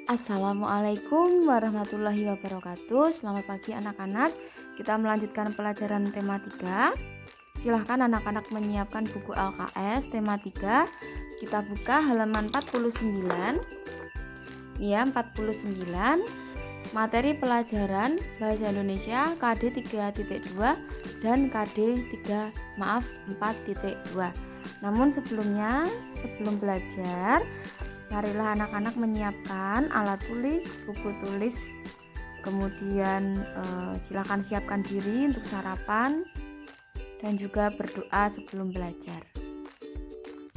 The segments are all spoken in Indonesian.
Assalamualaikum warahmatullahi wabarakatuh. Selamat pagi anak-anak. Kita melanjutkan pelajaran tema 3. Silahkan anak-anak menyiapkan buku LKS tema 3. Kita buka halaman 49. Ya, 49. Materi pelajaran Bahasa Indonesia KD 3.2 dan KD 4.2. Namun sebelum belajar, marilah anak-anak menyiapkan alat tulis, buku tulis, kemudian silakan siapkan diri untuk sarapan dan juga berdoa sebelum belajar.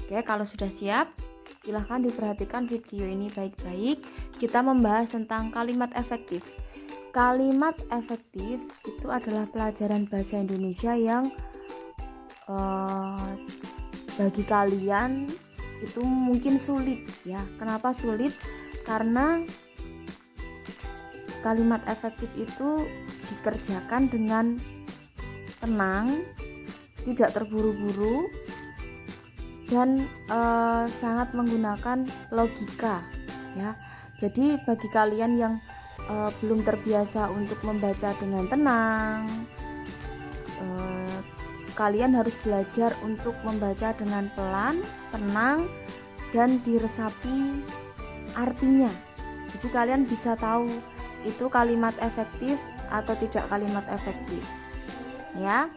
Oke, kalau sudah siap, silahkan diperhatikan video ini baik-baik. Kita membahas tentang kalimat efektif. Kalimat efektif itu adalah pelajaran bahasa Indonesia yang bagi kalian itu mungkin sulit ya. Kenapa sulit? Karena kalimat efektif itu dikerjakan dengan tenang, tidak terburu-buru, dan sangat menggunakan logika ya. Jadi bagi kalian yang belum terbiasa untuk membaca dengan tenang, kalian harus belajar untuk membaca dengan pelan, tenang, dan diresapi artinya. Jadi kalian bisa tahu itu kalimat efektif atau tidak kalimat efektif. Ya.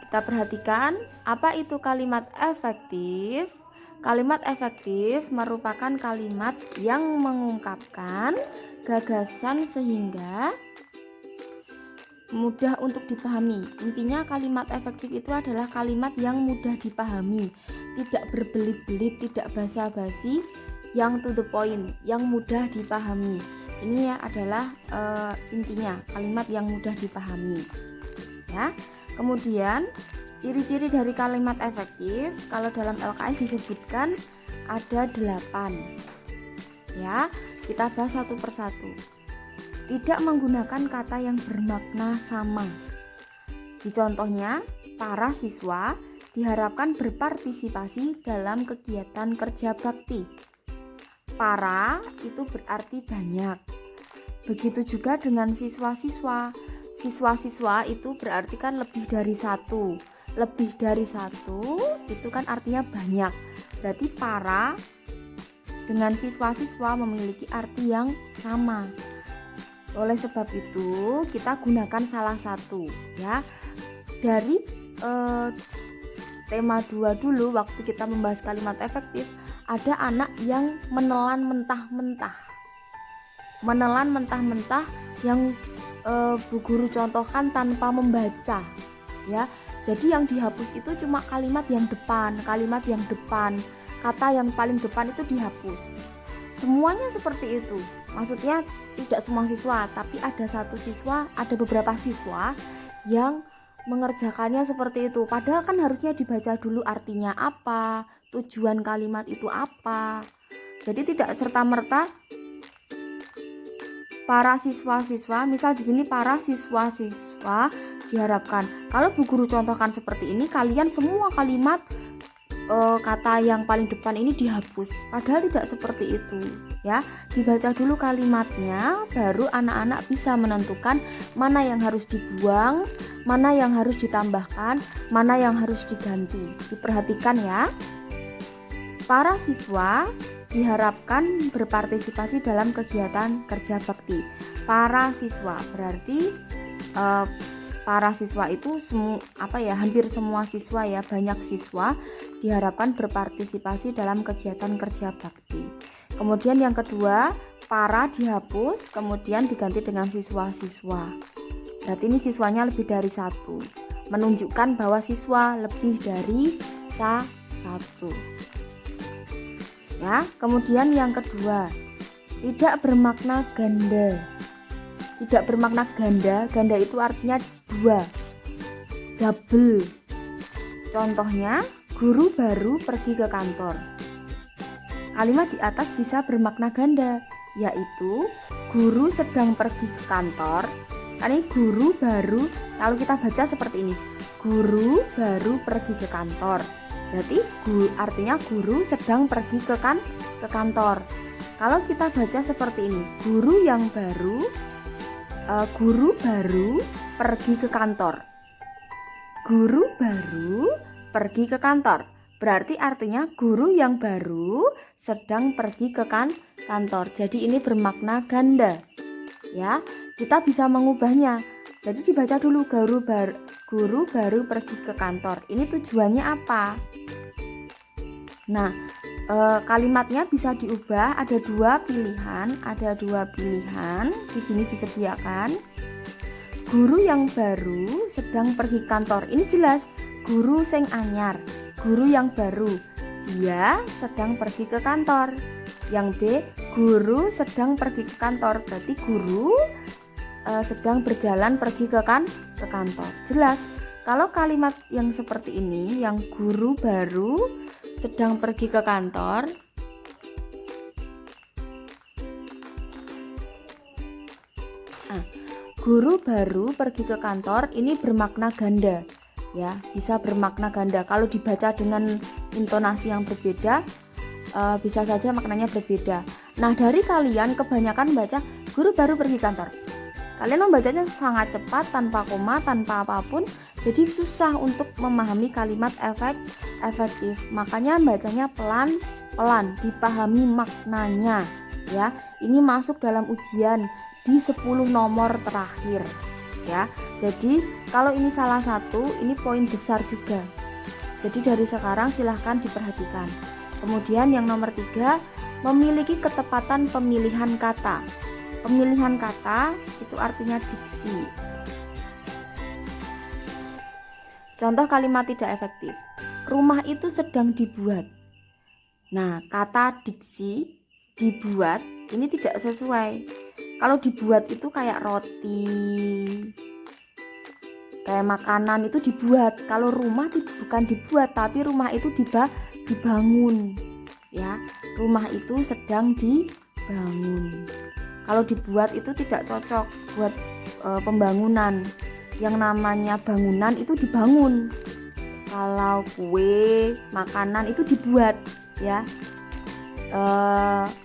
Kita perhatikan apa itu kalimat efektif. Kalimat efektif merupakan kalimat yang mengungkapkan gagasan sehingga mudah untuk dipahami. Intinya kalimat efektif itu adalah kalimat yang mudah dipahami, tidak berbelit-belit, tidak basa-basi, yang to the point, yang mudah dipahami. Ini ya adalah intinya kalimat yang mudah dipahami. Ya. Kemudian ciri-ciri dari kalimat efektif, kalau dalam LKS disebutkan ada 8. Ya, kita bahas satu persatu. Tidak menggunakan kata yang bermakna sama. Di contohnya, para siswa diharapkan berpartisipasi dalam kegiatan kerja bakti. Para itu berarti banyak. Begitu juga dengan siswa-siswa. Siswa-siswa itu berarti kan lebih dari satu. Lebih dari satu itu kan artinya banyak. Berarti para dengan siswa-siswa memiliki arti yang sama. Oleh sebab itu kita gunakan salah satu ya. Dari tema 2 dulu waktu kita membahas kalimat efektif, ada anak yang menelan mentah-mentah. Menelan mentah-mentah yang Bu Guru contohkan tanpa membaca ya. Jadi yang dihapus itu cuma kalimat yang depan, kata yang paling depan itu dihapus. Semuanya seperti itu. Maksudnya tidak semua siswa, tapi ada beberapa siswa yang mengerjakannya seperti itu. Padahal kan harusnya dibaca dulu artinya apa, tujuan kalimat itu apa. Jadi tidak serta-merta para siswa-siswa, misal di sini para siswa-siswa diharapkan. Kalau Bu Guru contohkan seperti ini, kalian semua kalimat kata yang paling depan ini dihapus. Padahal tidak seperti itu ya. Dibaca dulu kalimatnya, baru anak-anak bisa menentukan mana yang harus dibuang, mana yang harus ditambahkan, mana yang harus diganti. Diperhatikan ya. Para siswa diharapkan berpartisipasi dalam kegiatan kerja bakti. Para siswa berarti para siswa itu hampir semua siswa ya, banyak siswa diharapkan berpartisipasi dalam kegiatan kerja bakti. Kemudian yang kedua, para dihapus, kemudian diganti dengan siswa-siswa. Berarti ini siswanya lebih dari satu, menunjukkan bahwa siswa lebih dari satu. Ya, kemudian yang kedua, tidak bermakna ganda. Tidak bermakna ganda. Ganda itu artinya 2, double. Contohnya, guru baru pergi ke kantor. Kalimat di atas bisa bermakna ganda, yaitu guru sedang pergi ke kantor. Ini guru baru, kalau kita baca seperti ini, guru baru pergi ke kantor. Berarti artinya guru sedang pergi ke kantor. Kalau kita baca seperti ini, guru baru pergi ke kantor. Guru baru pergi ke kantor. Berarti artinya guru yang baru sedang pergi ke kantor. Jadi ini bermakna ganda. Ya, kita bisa mengubahnya. Jadi dibaca dulu guru baru pergi ke kantor. Ini tujuannya apa? Nah, kalimatnya bisa diubah. Ada dua pilihan. Di sini disediakan. Guru yang baru sedang pergi kantor. Ini jelas guru sing anyar. Guru yang baru, dia sedang pergi ke kantor. Yang B, guru sedang pergi ke kantor. Berarti guru sedang berjalan pergi ke kantor. Jelas. Kalau kalimat yang seperti ini, yang guru baru sedang pergi ke kantor, guru baru pergi ke kantor, ini bermakna ganda. Ya, bisa bermakna ganda. Kalau dibaca dengan intonasi yang berbeda, bisa saja maknanya berbeda. Nah, dari kalian kebanyakan baca guru baru pergi kantor. Kalian membacanya sangat cepat, tanpa koma, tanpa apapun. Jadi susah untuk memahami kalimat efektif. Makanya bacanya pelan-pelan, dipahami maknanya. Ya, ini masuk dalam ujian di 10 nomor terakhir. Ya, jadi kalau ini salah satu, ini poin besar juga. Jadi dari sekarang silahkan diperhatikan. Kemudian yang nomor 3, memiliki ketepatan pemilihan kata. Pemilihan kata itu artinya diksi. Contoh kalimat tidak efektif. Rumah itu sedang dibuat. Nah, kata diksi dibuat ini tidak sesuai. Kalau dibuat itu kayak roti, kayak makanan itu dibuat. Kalau rumah bukan dibuat, tapi rumah itu dibangun. Ya, rumah itu sedang dibangun. Kalau dibuat itu tidak cocok buat pembangunan. Yang namanya bangunan itu dibangun. Kalau kue, makanan itu dibuat. Ya,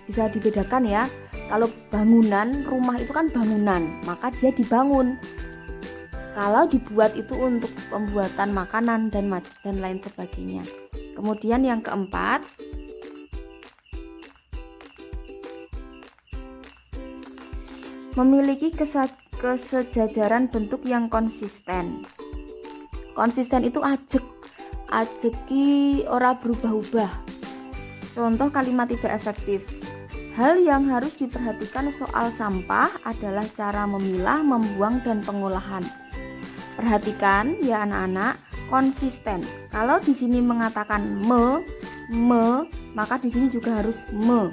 bisa dibedakan ya. Kalau bangunan, rumah itu kan bangunan, maka dia dibangun. Kalau dibuat itu untuk pembuatan makanan dan lain sebagainya. Kemudian yang keempat, memiliki kesejajaran bentuk yang konsisten. Konsisten itu ajeki ora berubah-ubah. Contoh kalimat tidak efektif. Hal yang harus diperhatikan soal sampah adalah cara memilah, membuang, dan pengolahan. Perhatikan ya anak-anak, konsisten. Kalau di sini mengatakan me, maka di sini juga harus me.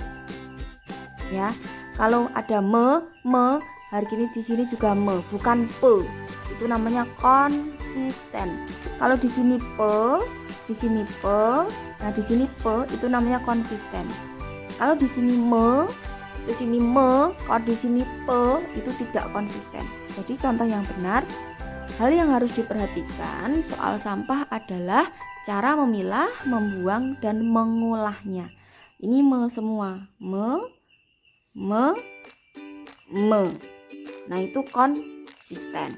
Ya, kalau ada me, hari ini di sini juga me, bukan pe. Itu namanya konsisten. Kalau di sini pe, nah di sini pe itu namanya konsisten. Kalau di sini kalau di sini pe itu tidak konsisten. Jadi contoh yang benar, hal yang harus diperhatikan soal sampah adalah cara memilah, membuang, dan mengolahnya. Ini me semua, me. Nah itu konsisten.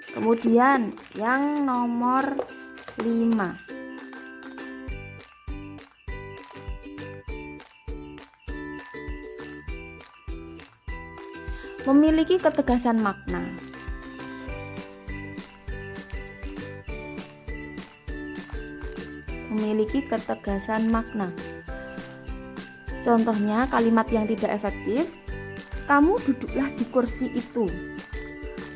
Kemudian yang nomor 5. Memiliki ketegasan makna. Memiliki ketegasan makna. Contohnya kalimat yang tidak efektif. Kamu duduklah di kursi itu.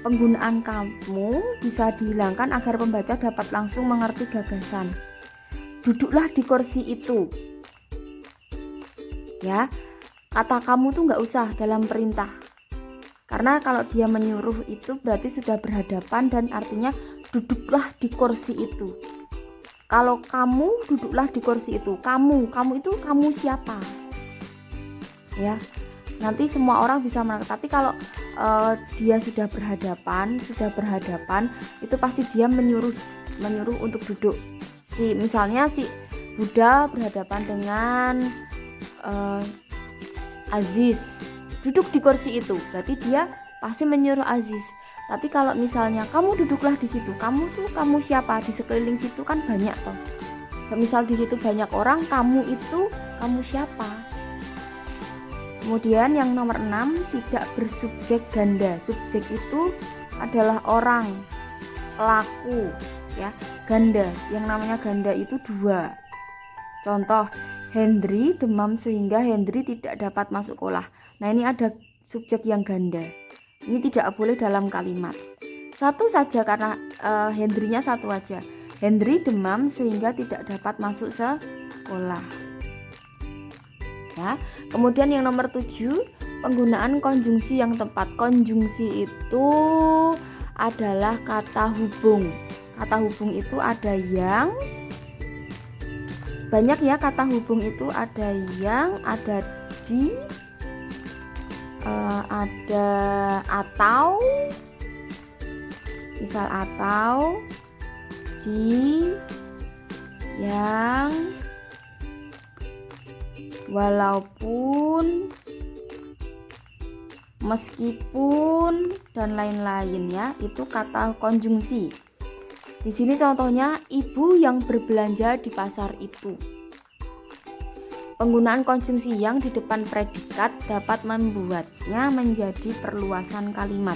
Penggunaan kamu bisa dihilangkan agar pembaca dapat langsung mengerti gagasan. Duduklah di kursi itu. Ya, kata kamu tuh nggak usah dalam perintah. Karena kalau dia menyuruh itu berarti sudah berhadapan dan artinya duduklah di kursi itu. Kalau kamu duduklah di kursi itu, kamu itu kamu siapa? Ya, nanti semua orang bisa mengerti. Tapi kalau dia sudah berhadapan, itu pasti dia menyuruh untuk duduk. Misalnya si Buddha berhadapan dengan Aziz duduk di kursi itu, berarti dia pasti menyuruh Aziz. Tapi kalau misalnya kamu duduklah di situ, kamu siapa? Di sekeliling situ kan banyak toh. Misal di situ banyak orang, kamu siapa? Kemudian yang nomor 6, tidak bersubjek ganda. Subjek itu adalah orang, pelaku, ya. Ganda, yang namanya ganda itu 2. Contoh, Hendri demam sehingga Hendri tidak dapat masuk sekolah. Nah, ini ada subjek yang ganda. Ini tidak boleh dalam kalimat. Satu saja karena Hendrinya satu aja. Hendri demam sehingga tidak dapat masuk sekolah. Ya. Kemudian yang nomor 7, penggunaan konjungsi yang tepat. Konjungsi itu adalah kata hubung. Kata hubung itu ada yang banyak ya, kata hubung itu ada yang, ada di, ada atau, misal atau, di, yang, walaupun, meskipun, dan lain-lain ya. Itu kata konjungsi. Di sini contohnya, ibu yang berbelanja di pasar itu. Penggunaan konjungsi yang di depan predikat dapat membuatnya menjadi perluasan kalimat.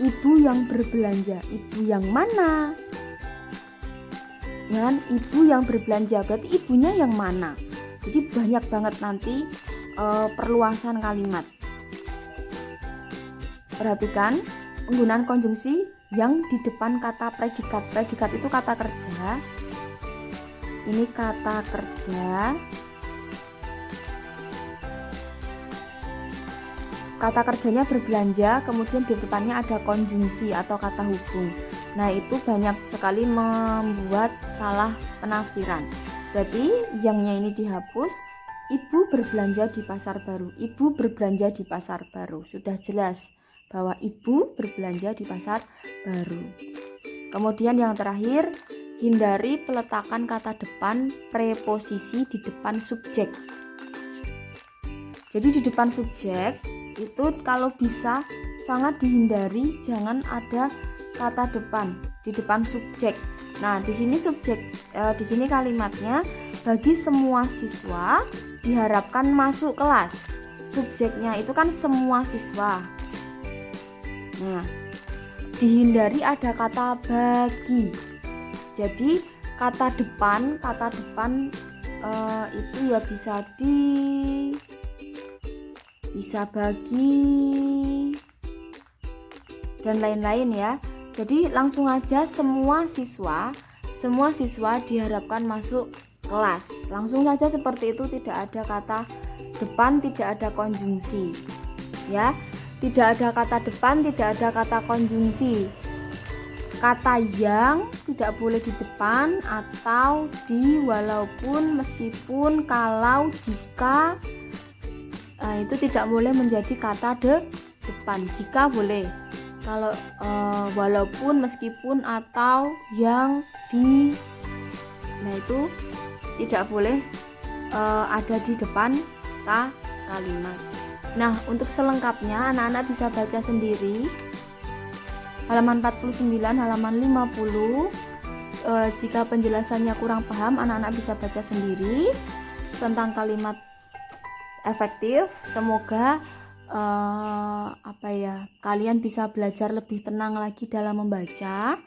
Ibu yang berbelanja, ibu yang mana? Ya kan? Ibu yang berbelanja, berarti ibunya yang mana? Jadi banyak banget nanti perluasan kalimat. Perhatikan penggunaan konjungsi yang di depan kata predikat. Predikat itu kata kerja. Ini kata kerja. Kata kerjanya berbelanja, kemudian di depannya ada konjungsi atau kata hubung. Nah, itu banyak sekali membuat salah penafsiran. Jadi, yangnya ini dihapus. Ibu berbelanja di pasar baru. Ibu berbelanja di pasar baru. Sudah jelas bahwa ibu berbelanja di pasar baru. Kemudian yang terakhir, hindari peletakan kata depan preposisi di depan subjek. Jadi di depan subjek itu kalau bisa sangat dihindari, jangan ada kata depan di depan subjek. Nah, di sini di sini kalimatnya, bagi semua siswa diharapkan masuk kelas. Subjeknya itu kan semua siswa. Nah, dihindari ada kata bagi. Jadi kata depan itu ya bisa bagi dan lain-lain ya. Jadi langsung aja semua siswa diharapkan masuk kelas. Langsung saja seperti itu, tidak ada kata depan, tidak ada konjungsi. Ya. Tidak ada kata depan, tidak ada kata konjungsi. Kata yang tidak boleh di depan, atau, di, walaupun, meskipun, kalau, jika. Nah, itu tidak boleh menjadi kata depan. Jika boleh. Kalau walaupun, meskipun, atau, yang, di. Nah, itu tidak boleh ada di depan kalimat. Nah, untuk selengkapnya anak-anak bisa baca sendiri halaman 49, halaman 50. Jika penjelasannya kurang paham, anak-anak bisa baca sendiri tentang kalimat efektif. Semoga kalian bisa belajar lebih tenang lagi dalam membaca.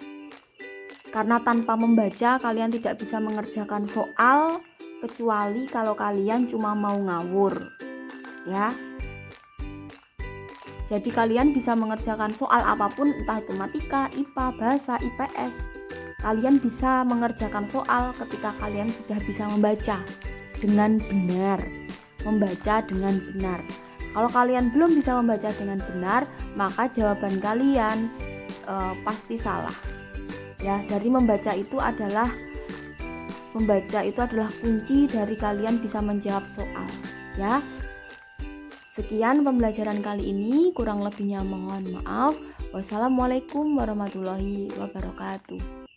Karena tanpa membaca kalian tidak bisa mengerjakan soal, kecuali kalau kalian cuma mau ngawur. Ya. Jadi kalian bisa mengerjakan soal apapun, entah itu matematika, IPA, bahasa, IPS. Kalian bisa mengerjakan soal ketika kalian sudah bisa membaca dengan benar. Membaca dengan benar. Kalau kalian belum bisa membaca dengan benar, maka jawaban kalian pasti salah. Ya, dari membaca itu adalah kunci dari kalian bisa menjawab soal. Ya. Sekian pembelajaran kali ini, kurang lebihnya mohon maaf. Wassalamualaikum warahmatullahi wabarakatuh.